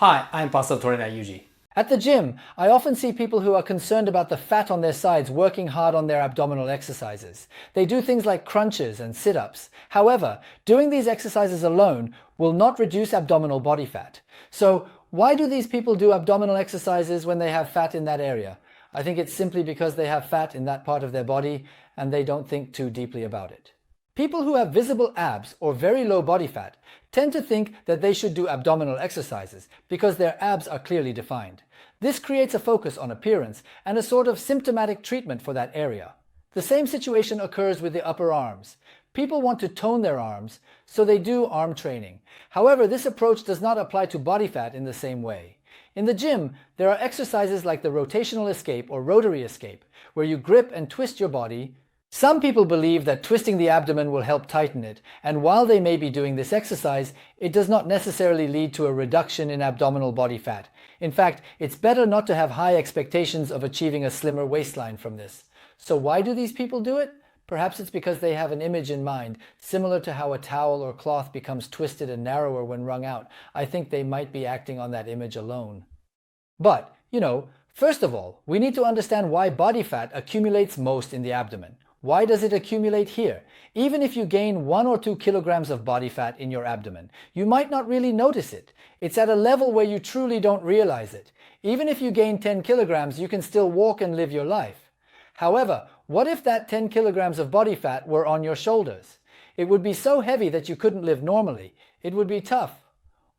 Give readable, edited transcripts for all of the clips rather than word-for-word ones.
Hi, I'm personal trainer YUJI. At the gym, I often see people who are concerned about the fat on their sides working hard on their abdominal exercises. They do things like crunches and sit-ups. However, doing these exercises alone will not reduce abdominal body fat. So why do these people do abdominal exercises when they have fat in that area? I think it's simply because they have fat in that part of their body and they don't think too deeply about it. People who have visible abs or very low body fat tend to think that they should do abdominal exercises because their abs are clearly defined. This creates a focus on appearance and a sort of symptomatic treatment for that area. The same situation occurs with the upper arms. People want to tone their arms, so they do arm training. However, this approach does not apply to body fat in the same way. In the gym, there are exercises like the rotational escape or rotary escape, where you grip and twist your body. Some people believe that twisting the abdomen will help tighten it, and while they may be doing this exercise, it does not necessarily lead to a reduction in abdominal body fat. In fact, it's better not to have high expectations of achieving a slimmer waistline from this. So why do these people do it? Perhaps it's because they have an image in mind, similar to how a towel or cloth becomes twisted and narrower when wrung out. I think they might be acting on that image alone. But, first of all, we need to understand why body fat accumulates most in the abdomen. Why does it accumulate here? Even if you gain 1 or 2 kilograms of body fat in your abdomen, you might not really notice it. It's at a level where you truly don't realize it. Even if you gain 10 kilograms, you can still walk and live your life. However, what if that 10 kilograms of body fat were on your shoulders? It would be so heavy that you couldn't live normally. It would be tough.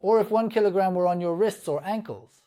Or if 1 kilogram were on your wrists or ankles.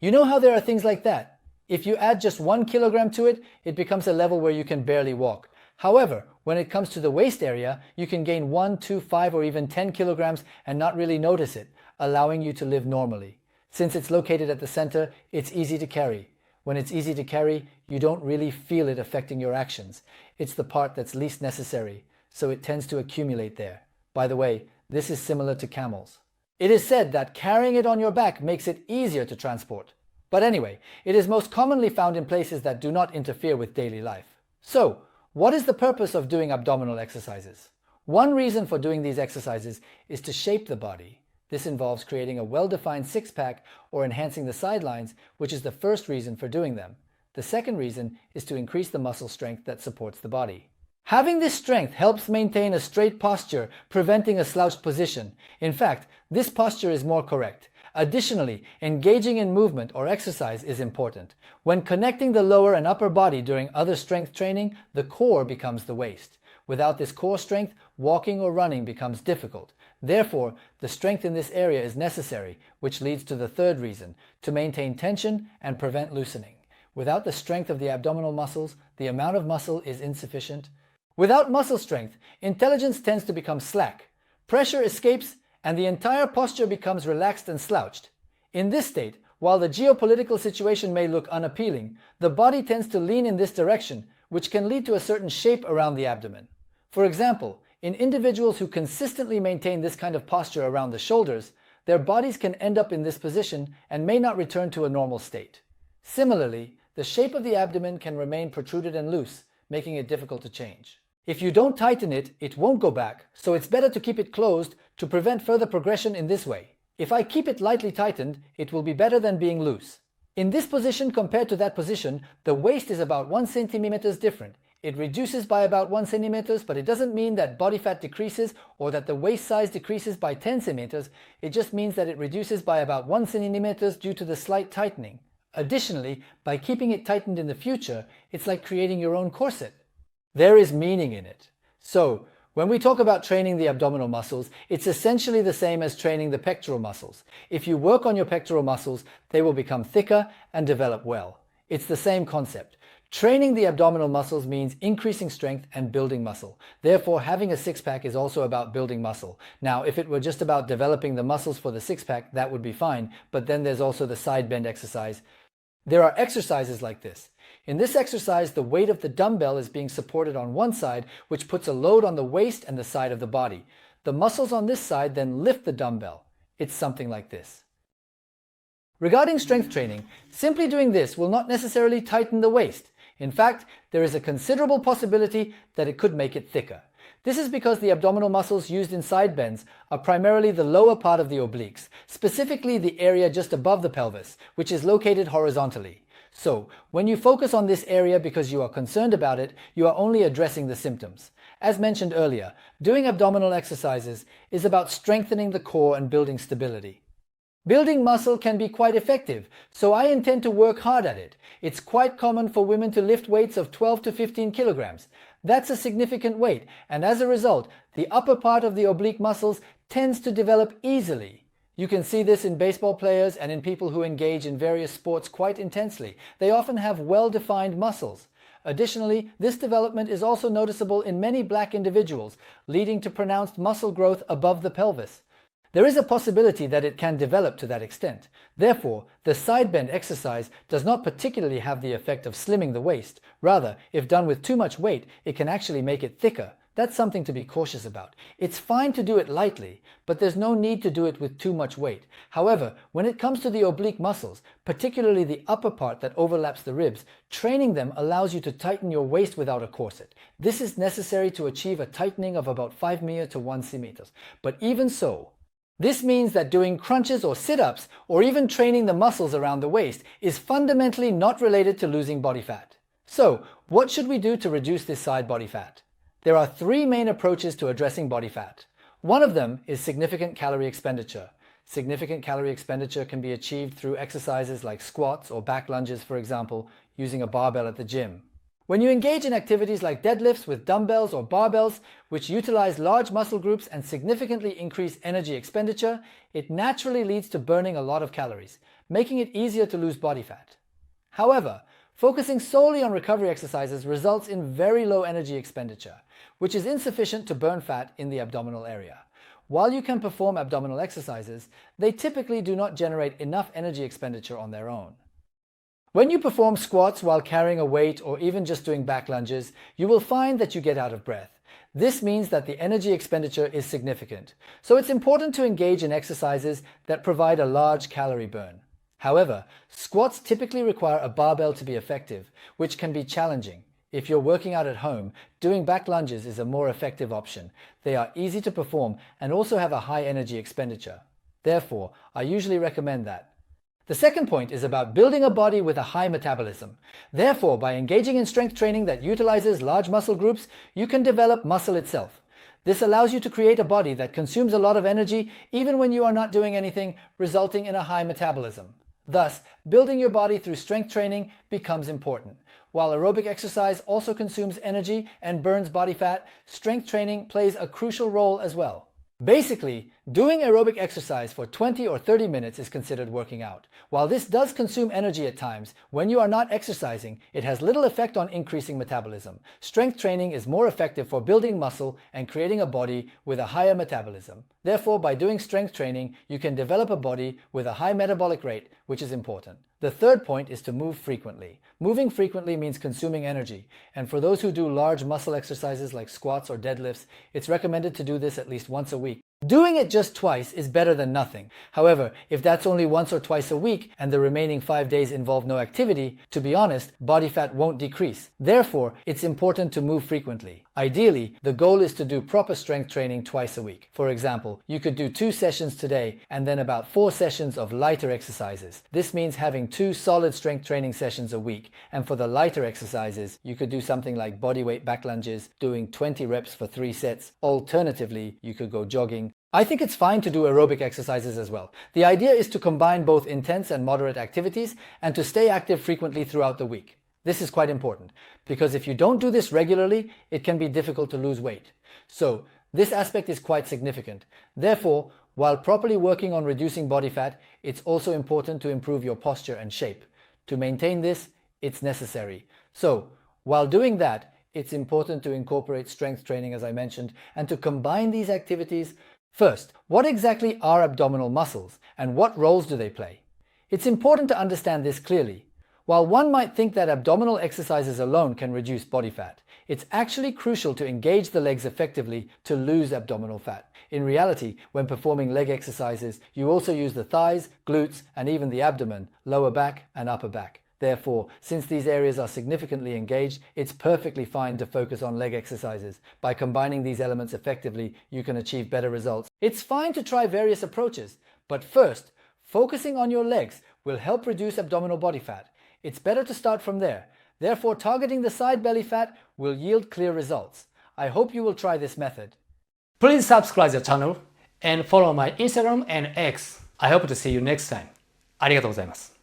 You know how there are things like that? If you add just 1 kilogram to it, it becomes a level where you can barely walk. However, when it comes to the waist area, you can gain 1, 2, 5, or even 10 kilograms and not really notice it, allowing you to live normally. Since it's located at the center, it's easy to carry. When it's easy to carry, you don't really feel it affecting your actions. It's the part that's least necessary, so it tends to accumulate there. By the way, this is similar to camels. It is said that carrying it on your back makes it easier to transport. But anyway, it is most commonly found in places that do not interfere with daily life. So, what is the purpose of doing abdominal exercises? One reason for doing these exercises is to shape the body. This involves creating a well-defined six-pack or enhancing the sidelines, which is the first reason for doing them. The second reason is to increase the muscle strength that supports the body. Having this strength helps maintain a straight posture, preventing a slouched position. In fact, this posture is more correct. Additionally, engaging in movement or exercise is important. When connecting the lower and upper body during other strength training, the core becomes the waist. Without this core strength, walking or running becomes difficult. Therefore, the strength in this area is necessary, which leads to the third reason, to maintain tension and prevent loosening. Without the strength of the abdominal muscles, the amount of muscle is insufficient. Without muscle strength, intelligence tends to become slack. Pressure escapes and the entire posture becomes relaxed and slouched. In this state, while the geopolitical situation may look unappealing, the body tends to lean in this direction, which can lead to a certain shape around the abdomen. For example, in individuals who consistently maintain this kind of posture around the shoulders, their bodies can end up in this position and may not return to a normal state. Similarly, the shape of the abdomen can remain protruded and loose, making it difficult to change. If you don't tighten it, it won't go back, so it's better to keep it closed to prevent further progression in this way. If I keep it lightly tightened, it will be better than being loose. In this position compared to that position, the waist is about 1 centimeter different. It reduces by about 1 centimeter, but it doesn't mean that body fat decreases or that the waist size decreases by 10 centimeters. It just means that it reduces by about 1 centimeter due to the slight tightening. Additionally, by keeping it tightened in the future, it's like creating your own corset. There is meaning in it. So, when we talk about training the abdominal muscles, it's essentially the same as training the pectoral muscles. If you work on your pectoral muscles, they will become thicker and develop well. It's the same concept. Training the abdominal muscles means increasing strength and building muscle. Therefore, having a six-pack is also about building muscle. Now, if it were just about developing the muscles for the six-pack, that would be fine, but then there's also the side bend exercise. There are exercises like this. In this exercise, the weight of the dumbbell is being supported on one side, which puts a load on the waist and the side of the body. The muscles on this side then lift the dumbbell. It's something like this. Regarding strength training, simply doing this will not necessarily tighten the waist. In fact, there is a considerable possibility that it could make it thicker. This is because the abdominal muscles used in side bends are primarily the lower part of the obliques, specifically the area just above the pelvis, which is located horizontally. So, when you focus on this area because you are concerned about it, you are only addressing the symptoms. As mentioned earlier, doing abdominal exercises is about strengthening the core and building stability. Building muscle can be quite effective, so I intend to work hard at it. It's quite common for women to lift weights of 12 to 15 kilograms. That's a significant weight, and as a result, the upper part of the oblique muscles tends to develop easily. You can see this in baseball players and in people who engage in various sports quite intensely. They often have well-defined muscles. Additionally, this development is also noticeable in many black individuals, leading to pronounced muscle growth above the pelvis. There is a possibility that it can develop to that extent. Therefore, the side bend exercise does not particularly have the effect of slimming the waist. Rather, if done with too much weight, it can actually make it thicker. That's something to be cautious about. It's fine to do it lightly, but there's no need to do it with too much weight. However, when it comes to the oblique muscles, particularly the upper part that overlaps the ribs, training them allows you to tighten your waist without a corset. This is necessary to achieve a tightening of about 5 mm to 1 cm. But even so, this means that doing crunches or sit-ups, or even training the muscles around the waist, is fundamentally not related to losing body fat. So, what should we do to reduce this side body fat? There are 3 main approaches to addressing body fat. One of them is significant calorie expenditure. Significant calorie expenditure can be achieved through exercises like squats or back lunges, for example, using a barbell at the gym. When you engage in activities like deadlifts with dumbbells or barbells, which utilize large muscle groups and significantly increase energy expenditure, it naturally leads to burning a lot of calories, making it easier to lose body fat. However, focusing solely on recovery exercises results in very low energy expenditure, which is insufficient to burn fat in the abdominal area. While you can perform abdominal exercises, they typically do not generate enough energy expenditure on their own. When you perform squats while carrying a weight or even just doing back lunges, you will find that you get out of breath. This means that the energy expenditure is significant, so it's important to engage in exercises that provide a large calorie burn. However, squats typically require a barbell to be effective, which can be challenging. If you're working out at home, doing back lunges is a more effective option. They are easy to perform and also have a high energy expenditure. Therefore, I usually recommend that. The second point is about building a body with a high metabolism. Therefore, by engaging in strength training that utilizes large muscle groups, you can develop muscle itself. This allows you to create a body that consumes a lot of energy even when you are not doing anything, resulting in a high metabolism. Thus, building your body through strength training becomes important. While aerobic exercise also consumes energy and burns body fat, strength training plays a crucial role as well. Basically, doing aerobic exercise for 20 or 30 minutes is considered working out. While this does consume energy at times, when you are not exercising, it has little effect on increasing metabolism. Strength training is more effective for building muscle and creating a body with a higher metabolism. Therefore, by doing strength training, you can develop a body with a high metabolic rate, which is important. The third point is to move frequently. Moving frequently means consuming energy, and for those who do large muscle exercises like squats or deadlifts, it's recommended to do this at least once a week. Doing it just twice is better than nothing. However, if that's only once or twice a week and the remaining 5 days involve no activity, to be honest, body fat won't decrease. Therefore, it's important to move frequently. Ideally, the goal is to do proper strength training twice a week. For example, you could do 2 sessions today and then about 4 sessions of lighter exercises. This means having 2 solid strength training sessions a week. And for the lighter exercises, you could do something like bodyweight back lunges, doing 20 reps for 3 sets. Alternatively, you could go jogging. I think it's fine to do aerobic exercises as well. The idea is to combine both intense and moderate activities and to stay active frequently throughout the week. This is quite important because if you don't do this regularly, it can be difficult to lose weight. So this aspect is quite significant. Therefore, while properly working on reducing body fat, it's also important to improve your posture and shape. To maintain this, it's necessary. So while doing that, it's important to incorporate strength training, as I mentioned, and to combine these activities. First, what exactly are abdominal muscles and what roles do they play? It's important to understand this clearly. While one might think that abdominal exercises alone can reduce body fat, it's actually crucial to engage the legs effectively to lose abdominal fat. In reality, when performing leg exercises, you also use the thighs, glutes, and even the abdomen, lower back and upper back. Therefore, since these areas are significantly engaged, it's perfectly fine to focus on leg exercises. By combining these elements effectively, you can achieve better results. It's fine to try various approaches, but first, focusing on your legs will help reduce abdominal body fat. It's better to start from there. Therefore, targeting the side belly fat will yield clear results. I hope you will try this method. Please subscribe the channel and follow my Instagram and X. I hope to see you next time. ありがとうございます。